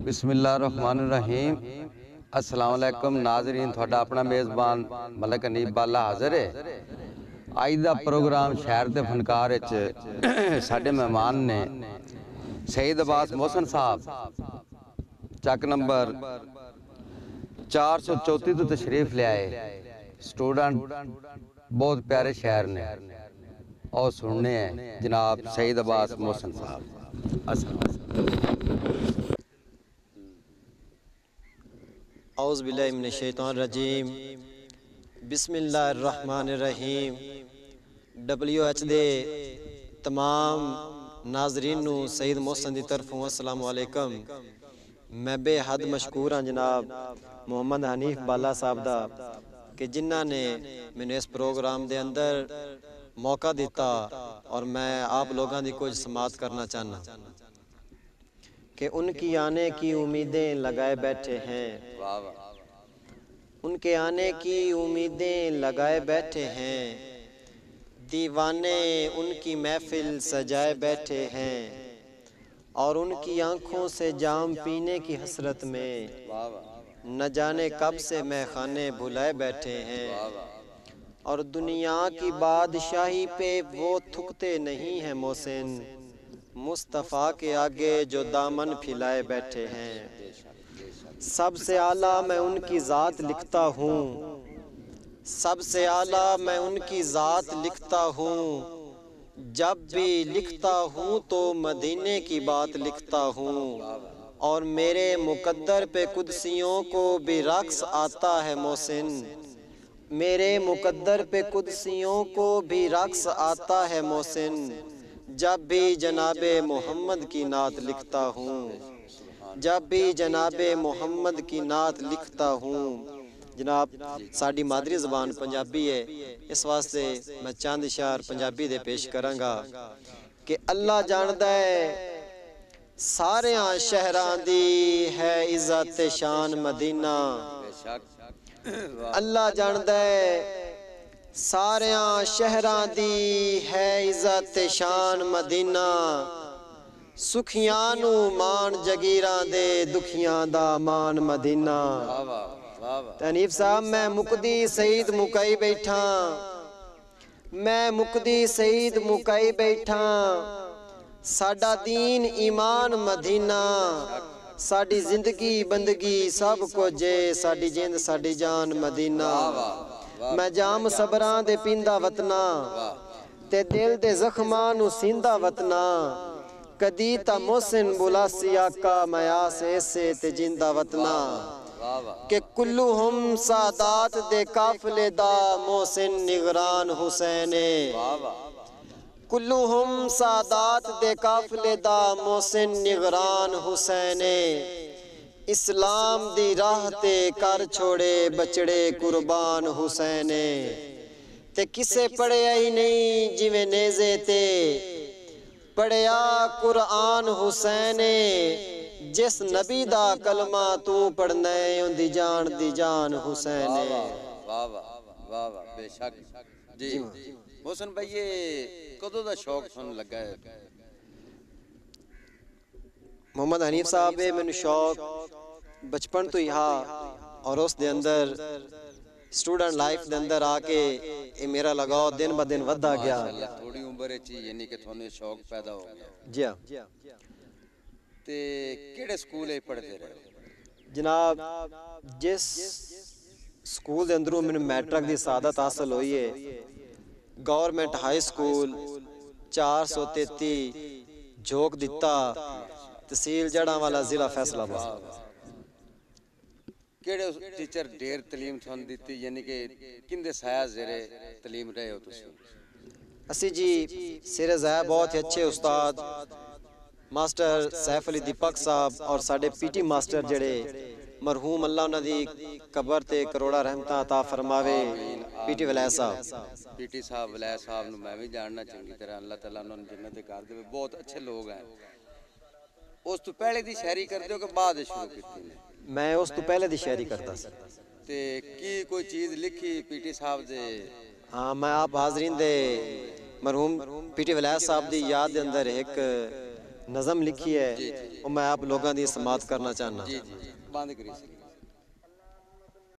बिस्मिल्लाहिर्रहमानिर्रहीम। अस्सलाम वालेकुम नाज़रीन, थोड़ा अपना मेज़बान मलक अनीब बाला हाज़र है। आज दा प्रोग्राम शहर के फनकार साडे मेहमान ने सईद अब्बास मोहसन साहब चक नंबर 434 तो तशरीफ ले आए। स्टूडेंट बहुत प्यारे शहर ने और सुनने हैं जनाब सईद अब्बास मोहसन साहब। औज़ु बिल्लाहि मिनश शैतानिर रजीम, बिस्मिल्लाहिर्रहमानिर्रहीम। WH दे तमाम नाज़रीन नू सईद मोहसन दी तरफों अस्सलामु अलैकुम। मैं बेहद मशकूर हाँ जनाब मोहम्मद हनीफ बाला साहब दा कि जिन्हां ने मैंने इस प्रोग्राम दे अंदर मौका दिता और मैं आप लोगों दी कुछ समात करना चाहना कि उनकी आने की उम्मीदें लगाए बैठे हैं, उनके आने की उम्मीदें लगाए बैठे हैं, दीवाने उनकी महफिल सजाए बैठे हैं और उनकी आंखों से जाम पीने की हसरत में न जाने कब से मैखाने भुलाए बैठे हैं। और दुनिया की बादशाही पे वो थुकते नहीं हैं मोहसिन, मुस्तफ़ा के आगे जो दामन फैलाए बैठे हैं। सबसे आला मैं उनकी ज़ात लिखता हूँ, सबसे आला मैं उनकी ज़ात लिखता हूँ। जब भी लिखता हूँ तो मदीने की बात लिखता हूँ और मेरे मुकद्दर पे कुदसियों को भी रक्स आता है मोहसिन, मेरे मुकद्दर पे कुदसियों को भी रक्स आता है मोहसिन। जब भी जनाबे मोहम्मद की नात लिखता हूँ, जब भी जनाबे मोहम्मद की नात लिखता हूँ। जनाब साड़ी मादरी ज़बान पंजाबी है, इस वास्ते मैं चंद इशार पंजाबी दे पेश करांगा कि अल्लाह जानदा है सारे शहरां दी है इज़्ज़त शान मदीना। अल्लाह जानदा है सारे शहरां दी है इज़्ज़त शान मदीना। सुखियां नू मान जगीरां दे, दुखियां दा मान मदीना। हनीफ साहब मैं मुकदी सईद मुकाई बैठा, मैं मुकदी सईद मुकाई बैठा। साडा दीन ईमान मदीना, साडी जिंदगी बंदगी सब कुछ है, साडी जिंद साडी जान मदीना। मैं जाम सबरां दे पींदा वतना ते दिल दे ज़ख्मां नू सींदा वतना। कदी ता मोहसिन बुलासी आका मैं आस ऐसे ते जिंदा वतना कि कुल्लुहुम सादात दे काफिले दा मोहसिन निगरान हुसैने। कुल्लुहुम सादात दे काफिले दा मोहसिन निगरान हुसैने। इस्लाम दी राह ते कर छोड़े बचड़े कुर्बान हुसैने। ते किसे पढ़िया ही नहीं जिवें नेज़े ते पढ़िया कुरान हुसैने। जिस नबी दा कलमा तू पढ़ना है उनदी जान हुसैने। वाह वाह वाह वाह बेशक जी। मोहसिन भाई ये कदों दा शौक सुन लगा है? मोहम्मद हनीफ साहब है मैनू शौक बचपन तो ही हा और उस दे अंदर स्टूडेंट लाइफ दे अंदर आके ये मेरा लगाव दिन ब दिन वधदा गया। थोड़ी उम्र च यानी कि थानू शौक पैदा हो गया। जी हाँ। ते केड़े स्कूल में पढ़ते रहे? जनाब जिस स्कूल दे अंदरों मैनू मैट्रिक दी सादत हासिल हुई है, गवर्नमेंट हाई स्कूल 433 झोंक दिता, तहसील जड़ांवाला जिला फैसलाबाद। केड़े टीचर ढेर तलीम थानू दिती, यानी कि किंदे साया ज़ेरे तलीम रहे हो तुसी? असी जी सिरे ज़ाया बहुत ही अच्छे उस्ताद मास्टर सैफ अली दीपक साहब और साडे पीटी मास्टर जड़े मरहूम अल्लाह उन्हां दी कबर ते करोड़ा रहमतां अता फरमावे, पीटी वलैद साहब। पीटी साहब वलैद साहब नू मैं भी जानना चंगी तरह, अल्लाह ताला उन्हां नू जन्नत कर देवे। बहुत अच्छे लोग हैं। उस तो पहले दी शायरी करदे हो कि बाद शुरू कीती ने? मैं उस तो पहले दी शायरी करता सी। ते की कोई चीज़ लिखी पीटी साहब दे? हाँ मैं आप हाजरीन दे मरहूम पीटी वलैद साहब दी याद दे अंदर एक نظم لکھی ہے وہ میں آپ لوگوں دی سماعت کرنا چاہنا. جی بند کری.